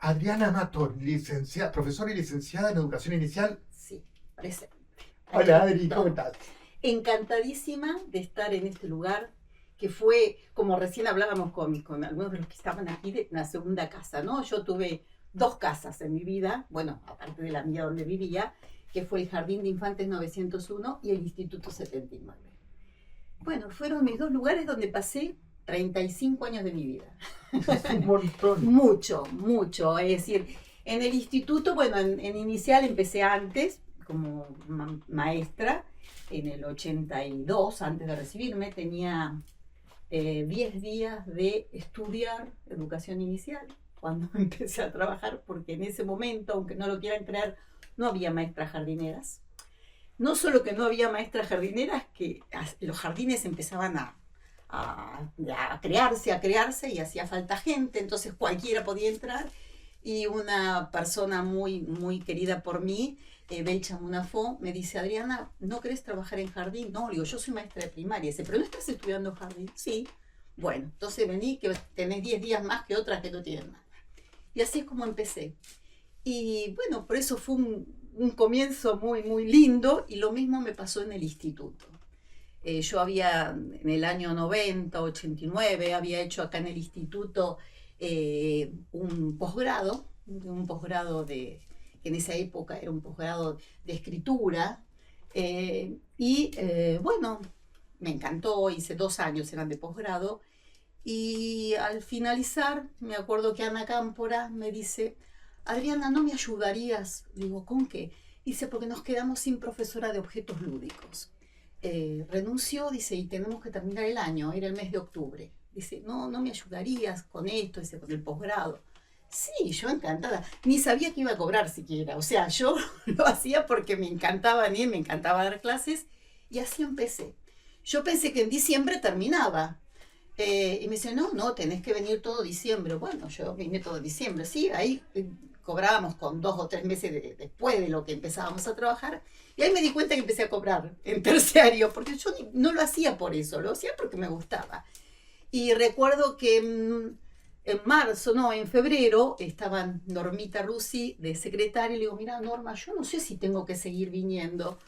Adriana Mator, profesora y licenciada en Educación Inicial. Sí, presente. Hola Adri, ¿cómo estás? Encantadísima de estar en este lugar, que fue, como recién hablábamos con algunos de los que estaban aquí, de una segunda casa, ¿no? Yo tuve dos casas en mi vida, bueno, aparte de la mía donde vivía, que fue el Jardín de Infantes 901 y el Instituto 79. Bueno, fueron mis dos lugares donde pasé 35 años de mi vida. Es un montón. Mucho, mucho. Es decir, en el instituto, bueno, en inicial empecé antes, como maestra, en el 82, antes de recibirme, tenía 10 días de estudiar educación inicial cuando empecé a trabajar, porque en ese momento, aunque no lo quieran creer, no había maestras jardineras. No solo que no había maestras jardineras, que los jardines empezaban a crearse y hacía falta gente, entonces cualquiera podía entrar. Y una persona muy, muy querida por mí, Belcha Munafó, me dice: Adriana, ¿no querés trabajar en jardín? No, digo, yo soy maestra de primaria. Dice, ¿pero no estás estudiando jardín? Sí. Bueno, entonces vení, que tenés 10 días más que otras que no tienen nada. Y así es como empecé. Y bueno, por eso fue un comienzo muy, muy lindo, y lo mismo me pasó en el instituto. Yo había, en el año 90, 89, había hecho acá en el instituto un posgrado que en esa época era un posgrado de escritura, bueno, me encantó, hice 2 años, eran de posgrado, y al finalizar, me acuerdo que Ana Cámpora me dice: Adriana, ¿no me ayudarías? Digo, ¿con qué? Dice, porque nos quedamos sin profesora de objetos lúdicos. Renunció, dice, y tenemos que terminar el año, era el mes de octubre. Dice, no me ayudarías con esto, dice, con el posgrado. Sí, yo encantada. Ni sabía que iba a cobrar siquiera. O sea, yo lo hacía porque me encantaba me encantaba dar clases, y así empecé. Yo pensé que en diciembre terminaba. Y me dice, no, tenés que venir todo diciembre. Bueno, yo vine todo diciembre. Sí, ahí cobrábamos con 2 o 3 meses después de lo que empezábamos a trabajar. Y ahí me di cuenta que empecé a cobrar en terciario, porque yo no lo hacía por eso, lo hacía porque me gustaba. Y recuerdo que en febrero, estaban Normita Rusi de secretaria, y le digo, mira, Norma, yo no sé si tengo que seguir viniendo,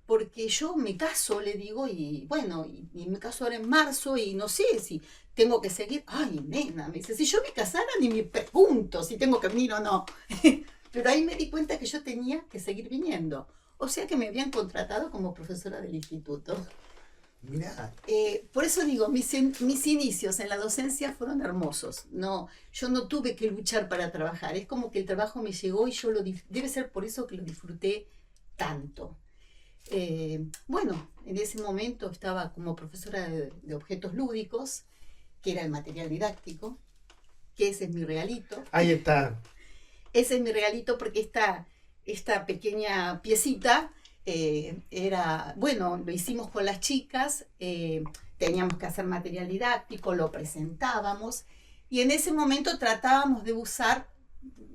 porque yo me caso, le digo, y bueno, y me caso ahora en marzo, y no sé si tengo que seguir. Ay, nena, me dice, si yo me casara ni me pregunto si tengo que venir o no. Pero ahí me di cuenta que yo tenía que seguir viniendo. O sea que me habían contratado como profesora del instituto. Mirá. Por eso digo, mis inicios en la docencia fueron hermosos. Yo no tuve que luchar para trabajar. Es como que el trabajo me llegó, y yo debe ser por eso que lo disfruté tanto. Bueno, en ese momento estaba como profesora de objetos lúdicos, que era el material didáctico, que ese es mi regalito. Ahí está. Ese es mi regalito, porque esta pequeña piecita lo hicimos con las chicas, teníamos que hacer material didáctico, lo presentábamos, y en ese momento tratábamos de usar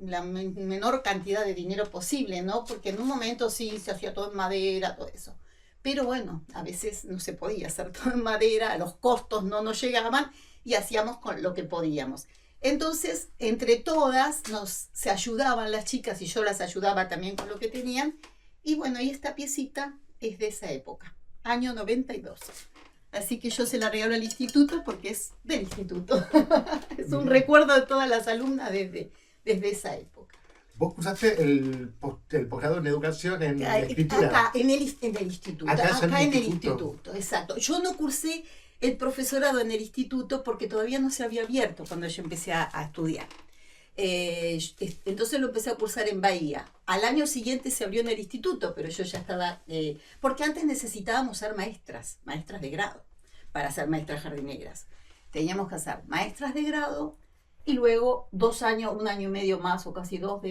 la menor cantidad de dinero posible, ¿no? Porque en un momento sí se hacía todo en madera, todo eso. Pero bueno, a veces no se podía hacer todo en madera, los costos no nos llegaban, y hacíamos con lo que podíamos. Entonces, entre todas se ayudaban las chicas, y yo las ayudaba también con lo que tenían. Y bueno, y esta piecita es de esa época, año 92. Así que yo se la regalo al instituto porque es del instituto. Es un recuerdo de todas las alumnas desde esa época. Vos cursaste el posgrado en educación en escritura. Acá, en el instituto. Acá en el instituto, exacto. Yo no cursé el profesorado en el instituto porque todavía no se había abierto cuando yo empecé a estudiar. Entonces lo empecé a cursar en Bahía. Al año siguiente se abrió en el instituto, pero yo ya estaba... porque antes necesitábamos ser maestras de grado para ser maestras jardineras. Teníamos que hacer maestras de grado, y luego 2 años, 1 año y medio más, o casi 2,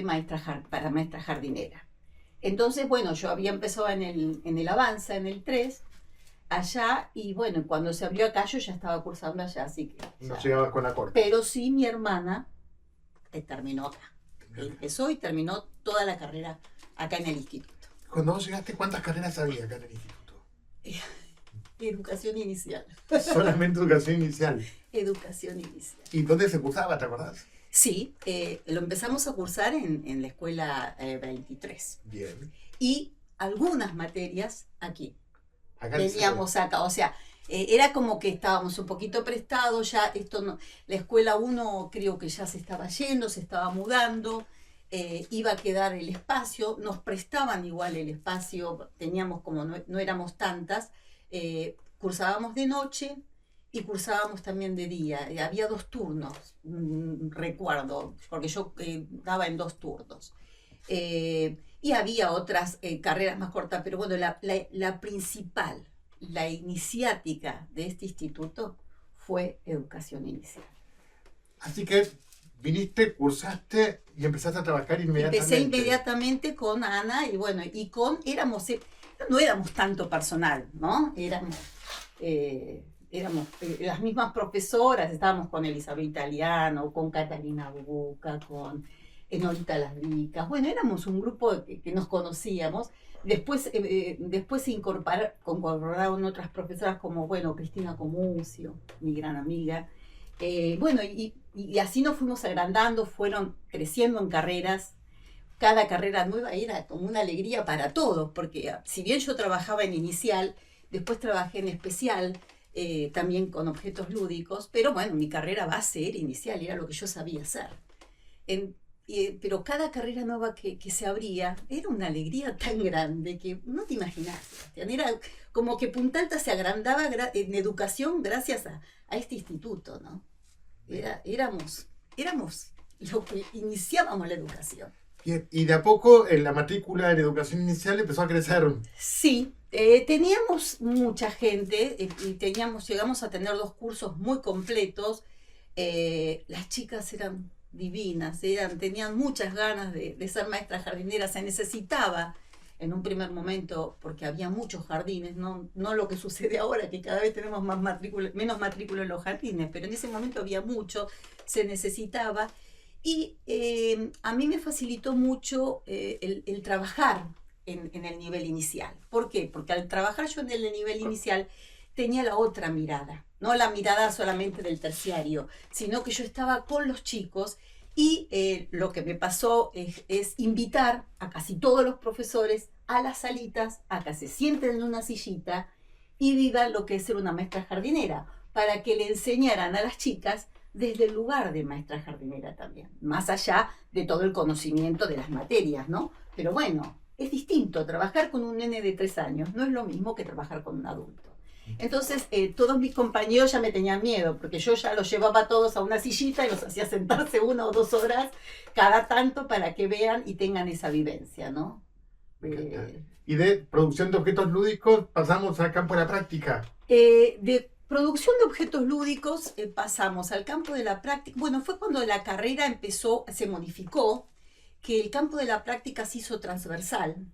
para maestra jardinera. Entonces, bueno, yo había empezado en el Avanza, en el 3, allá, y bueno, cuando se abrió acá yo ya estaba cursando allá, así que... No llegabas con la corte. Pero sí, mi hermana terminó acá. Empezó y terminó toda la carrera acá en el instituto. Cuando vos llegaste, ¿cuántas carreras había acá en el instituto? Educación inicial. Solamente educación inicial. Educación inicial. ¿Y dónde se cursaba, te acordás? Sí, lo empezamos a cursar en la escuela 23. Bien. Y algunas materias aquí. Acá Veníamos acá, o sea, era como que estábamos un poquito prestados, ya esto no, la escuela 1 creo que ya se estaba yendo, se estaba mudando, iba a quedar el espacio, nos prestaban igual el espacio, teníamos como no éramos tantas, cursábamos de noche y cursábamos también de día, había 2 turnos, recuerdo, porque yo daba en 2 turnos. Y había otras carreras más cortas, pero bueno, la principal, la iniciática de este instituto fue educación inicial. Así que viniste, cursaste y empezaste a trabajar inmediatamente. Empecé inmediatamente con Ana y bueno, no éramos tanto personal, ¿no? Éramos las mismas profesoras, estábamos con Elizabeth Italiano, con Catalina Buca, con Norita Las Vicas. Bueno, éramos un grupo que nos conocíamos. Después se incorporaron otras profesoras como, bueno, Cristina Comucio, mi gran amiga. Bueno, y así nos fuimos agrandando, fueron creciendo en carreras. Cada carrera nueva era como una alegría para todos, porque si bien yo trabajaba en inicial, después trabajé en especial, también con objetos lúdicos, pero bueno, mi carrera base era inicial, era lo que yo sabía hacer. Pero cada carrera nueva que se abría era una alegría tan grande que no te imaginas, Sebastián. Era como que Punta Alta se agrandaba en educación gracias a este instituto, ¿no? Éramos lo que iniciábamos la educación. Bien, y de a poco la matrícula en educación inicial empezó a crecer. Sí, teníamos mucha gente y llegamos a tener 2 cursos muy completos. Las chicas eran divinas, tenían muchas ganas de ser maestras jardineras, se necesitaba en un primer momento porque había muchos jardines, no lo que sucede ahora, que cada vez tenemos menos matrícula en los jardines, pero en ese momento había mucho, se necesitaba. Y a mí me facilitó mucho el trabajar en el nivel inicial. ¿Por qué? Porque al trabajar yo en el nivel inicial tenía la otra mirada, no la mirada solamente del terciario, sino que yo estaba con los chicos y lo que me pasó es invitar a casi todos los profesores a las salitas, a que se sienten en una sillita y vivan lo que es ser una maestra jardinera, para que le enseñaran a las chicas desde el lugar de maestra jardinera también, más allá de todo el conocimiento de las materias, ¿no? Pero bueno, es distinto, trabajar con un nene de 3 años no es lo mismo que trabajar con un adulto. Entonces, todos mis compañeros ya me tenían miedo, porque yo ya los llevaba a todos a una sillita y los hacía sentarse 1 o 2 horas cada tanto para que vean y tengan esa vivencia, ¿no? Y de producción de objetos lúdicos pasamos al campo de la práctica. De producción de objetos lúdicos pasamos al campo de la práctica. Bueno, fue cuando la carrera se modificó, que el campo de la práctica se hizo transversal.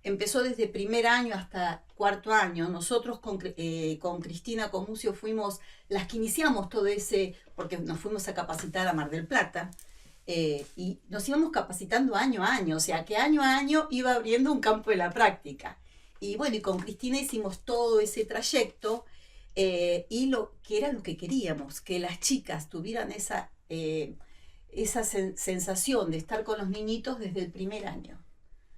Empezó desde primer año hasta 4.º año. Nosotros con Cristina Comucio fuimos las que iniciamos todo ese, porque nos fuimos a capacitar a Mar del Plata. Y nos íbamos capacitando año a año, o sea que año a año iba abriendo un campo de la práctica. Y bueno, y con Cristina hicimos todo ese trayecto. Y lo que era lo que queríamos, que las chicas tuvieran esa sensación de estar con los niñitos desde el primer año.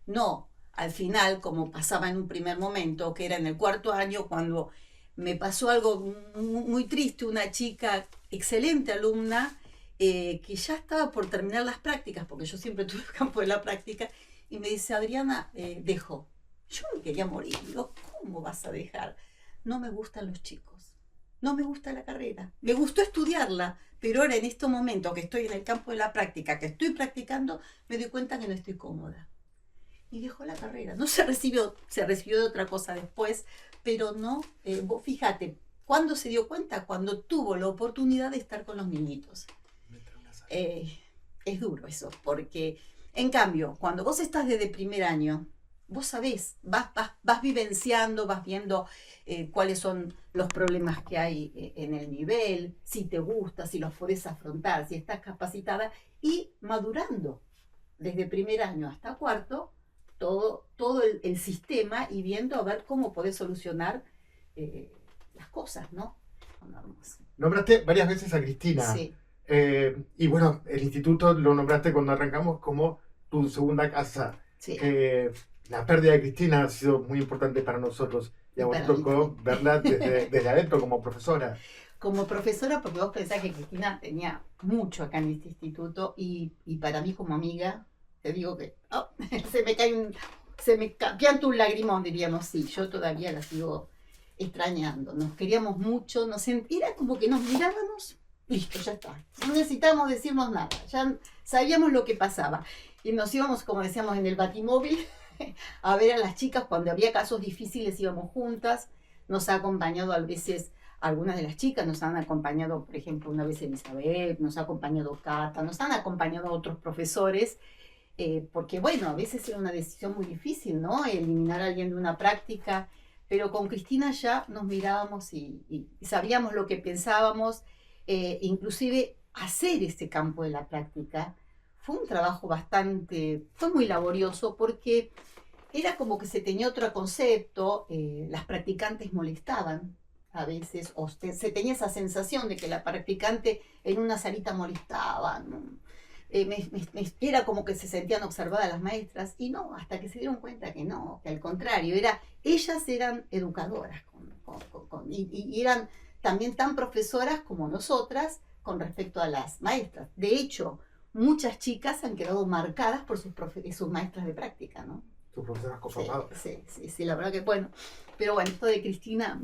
No, al final, como pasaba en un primer momento, que era en el 4.º año, cuando me pasó algo muy triste, una chica, excelente alumna, que ya estaba por terminar las prácticas, porque yo siempre tuve el campo de la práctica, y me dice, Adriana, dejó. Yo me quería morir. Digo, ¿cómo vas a dejar? No me gustan los chicos, no me gusta la carrera, me gustó estudiarla, pero ahora en este momento que estoy en el campo de la práctica, que estoy practicando, me doy cuenta que no estoy cómoda. Y dejó la carrera, no se recibió de otra cosa después, pero no, vos fíjate, ¿cuándo se dio cuenta? Cuando tuvo la oportunidad de estar con los niñitos. Es duro eso, porque en cambio, cuando vos estás desde primer año, vos sabés, vas vivenciando, vas viendo cuáles son los problemas que hay en el nivel, si te gusta, si los podés afrontar, si estás capacitada, y madurando desde primer año hasta 4.º, todo el sistema y viendo a ver cómo podés solucionar las cosas, ¿no? Nombraste varias veces a Cristina. Sí. Y bueno, el instituto lo nombraste cuando arrancamos como tu segunda casa. Sí, La pérdida de Cristina ha sido muy importante para nosotros y a vos te para mí tocó también. verla desde adentro como profesora. Como profesora, porque vos pensás que Cristina tenía mucho acá en este instituto y para mí como amiga, te digo que oh, se me cae se me pianta un lagrimón, diríamos, sí, yo todavía la sigo extrañando. Nos queríamos mucho, era como que nos mirábamos, listo, ya está. No necesitábamos decirnos nada, ya sabíamos lo que pasaba. Y nos íbamos, como decíamos, en el batimóvil a ver a las chicas cuando había casos difíciles, íbamos juntas. Nos ha acompañado a veces algunas de las chicas, nos han acompañado, por ejemplo, una vez Elizabeth, nos ha acompañado Cata, nos han acompañado otros profesores, porque bueno, a veces era una decisión muy difícil, ¿no? Eliminar a alguien de una práctica, pero con Cristina ya nos mirábamos y sabíamos lo que pensábamos, inclusive hacer ese campo de la práctica fue un trabajo fue muy laborioso porque era como que se tenía otro concepto, las practicantes molestaban a veces, se tenía esa sensación de que la practicante en una salita molestaba, ¿no? Era como que se sentían observadas las maestras, y no, hasta que se dieron cuenta que no, que al contrario, ellas eran educadoras y eran también tan profesoras como nosotras con respecto a las maestras. De hecho, muchas chicas han quedado marcadas por sus maestras de práctica, ¿no? Tus profesoras Sí, conformadas. sí, la verdad que bueno. Pero bueno, esto de Cristina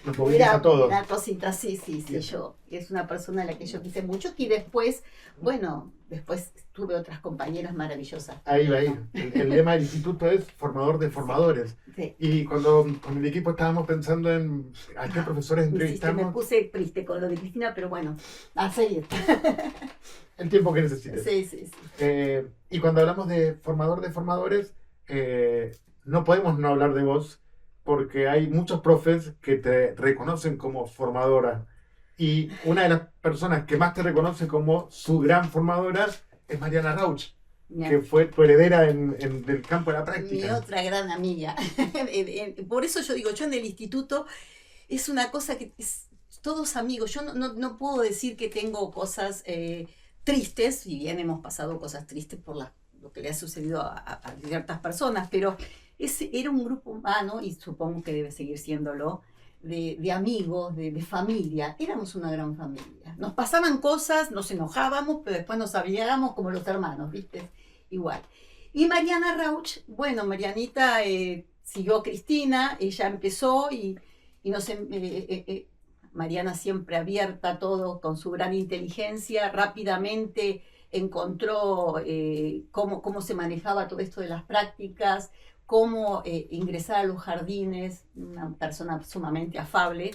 Nos moviliza a todos. una cosita, sí, yo. Es una persona a la que yo quise mucho y después, bueno, después tuve otras compañeras maravillosas. Ahí va a ir. El lema del instituto es formador de formadores. Sí. Y cuando con el equipo estábamos pensando en a qué profesores Me entrevistamos, puse triste con lo de Cristina, pero bueno, a seguir. el tiempo que necesites. Sí. Y cuando hablamos de formadores, no podemos no hablar de vos, porque hay muchos profes que te reconocen como formadora. Y una de las personas que más te reconoce como su gran formadora es Mariana Rauch, que fue tu heredera del campo de la práctica. Mi otra gran amiga. Por eso yo digo, yo en el instituto es una cosa que todos amigos. Yo no puedo decir que tengo cosas tristes, si bien hemos pasado cosas tristes por lo que le ha sucedido a ciertas personas, pero era un grupo humano, y supongo que debe seguir siéndolo, de amigos, de familia. Éramos una gran familia. Nos pasaban cosas, nos enojábamos, pero después nos hablábamos como los hermanos, ¿viste? Igual. Y Mariana Rauch, bueno, Marianita siguió a Cristina, ella empezó y Mariana siempre abierta a todo, con su gran inteligencia, rápidamente encontró cómo se manejaba todo esto de las prácticas, cómo ingresar a los jardines, una persona sumamente afable.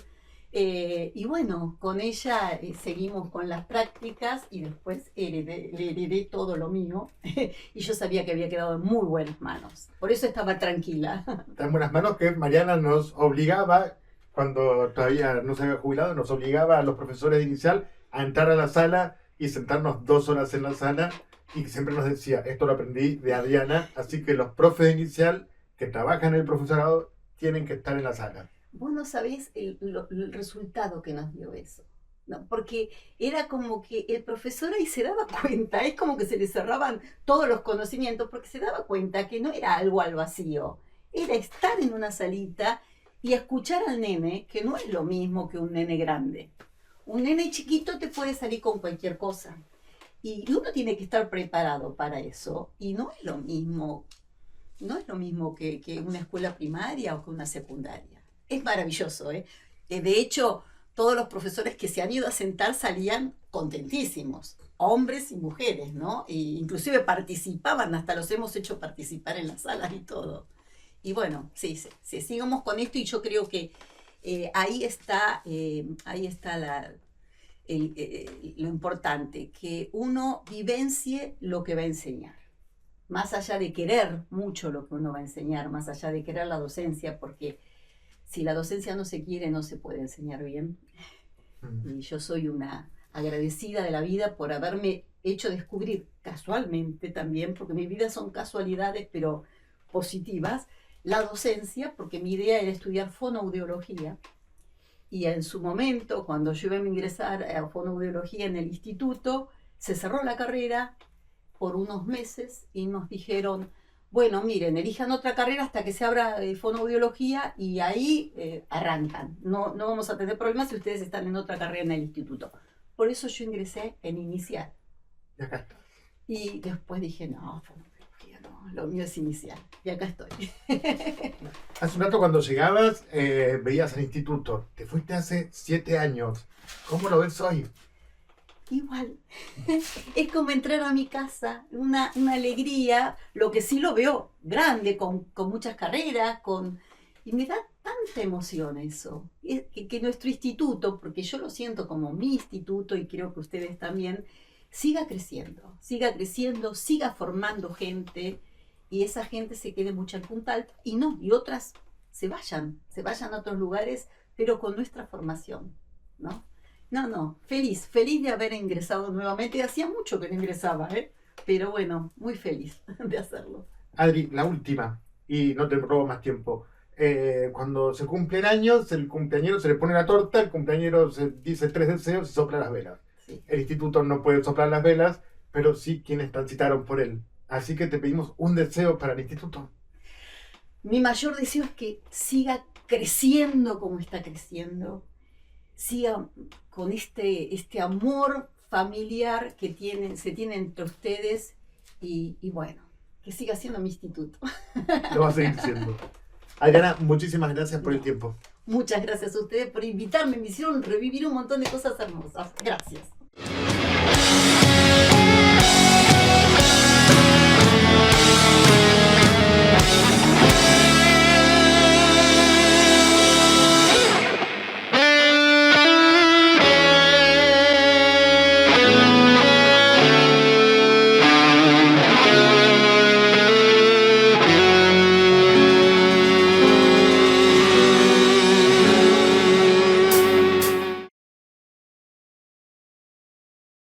Y bueno, con ella seguimos con las prácticas y después le heredé todo lo mío y yo sabía que había quedado en muy buenas manos. Por eso estaba tranquila. Tan buenas manos que Mariana nos obligaba, cuando todavía no se había jubilado, nos obligaba a los profesores de inicial a entrar a la sala y sentarnos 2 horas en la sala, y siempre nos decía, esto lo aprendí de Adriana, así que los profes de inicial que trabajan en el profesorado tienen que estar en la sala. Vos no sabés el resultado que nos dio eso, ¿no? Porque era como que el profesor ahí se daba cuenta, es como que se le cerraban todos los conocimientos, porque se daba cuenta que no era algo al vacío, era estar en una salita y escuchar al nene, que no es lo mismo que un nene grande. Un nene chiquito te puede salir con cualquier cosa. Y uno tiene que estar preparado para eso. Y no es lo mismo que una escuela primaria o que una secundaria. Es maravilloso, ¿eh? De hecho, todos los profesores que se han ido a sentar salían contentísimos, hombres y mujeres, ¿no? E inclusive participaban, hasta los hemos hecho participar en las salas y todo. Y bueno, sí, sigamos con esto, y yo creo que ahí está lo importante, que uno vivencie lo que va a enseñar. Más allá de querer mucho lo que uno va a enseñar, más allá de querer la docencia, porque si la docencia no se quiere, no se puede enseñar bien. Y yo soy una agradecida de la vida por haberme hecho descubrir, casualmente también, porque mi vida son casualidades, pero positivas, la docencia, porque mi idea era estudiar fonoaudiología. Y en su momento, cuando yo iba a ingresar a fonoaudiología en el instituto, se cerró la carrera por unos meses y nos dijeron, bueno, miren, elijan otra carrera hasta que se abra fonoaudiología y ahí arrancan. No vamos a tener problemas si ustedes están en otra carrera en el instituto. Por eso yo ingresé en inicial. Y acá está. Y después dije, no, fonoaudiología no, lo mío es inicial. Y acá estoy. Hace un rato cuando llegabas, veías al instituto. Te fuiste hace 7 años. ¿Cómo lo ves hoy? Igual, es como entrar a mi casa, una alegría, lo que sí lo veo grande, con muchas carreras, y me da tanta emoción eso, que nuestro instituto, porque yo lo siento como mi instituto y creo que ustedes también, siga creciendo, siga formando gente y esa gente se quede mucho en Punta Alta y otras se vayan a otros lugares, pero con nuestra formación, ¿no? No, feliz de haber ingresado nuevamente. Hacía mucho que no ingresaba, pero bueno, muy feliz de hacerlo. Adri, la última, y no te robo más tiempo. Cuando se cumplen años, el cumpleañero se le pone la torta, el cumpleañero se dice 3 deseos y sopla las velas. Sí. El instituto no puede soplar las velas, pero sí quienes transitaron por él. Así que te pedimos un deseo para el instituto. Mi mayor deseo es que siga creciendo como está creciendo, siga con este amor familiar que se tiene entre ustedes y bueno, que siga siendo mi instituto. Lo va a seguir siendo. Adriana, muchísimas gracias por el tiempo. Muchas gracias a ustedes por invitarme, me hicieron revivir un montón de cosas hermosas. Gracias.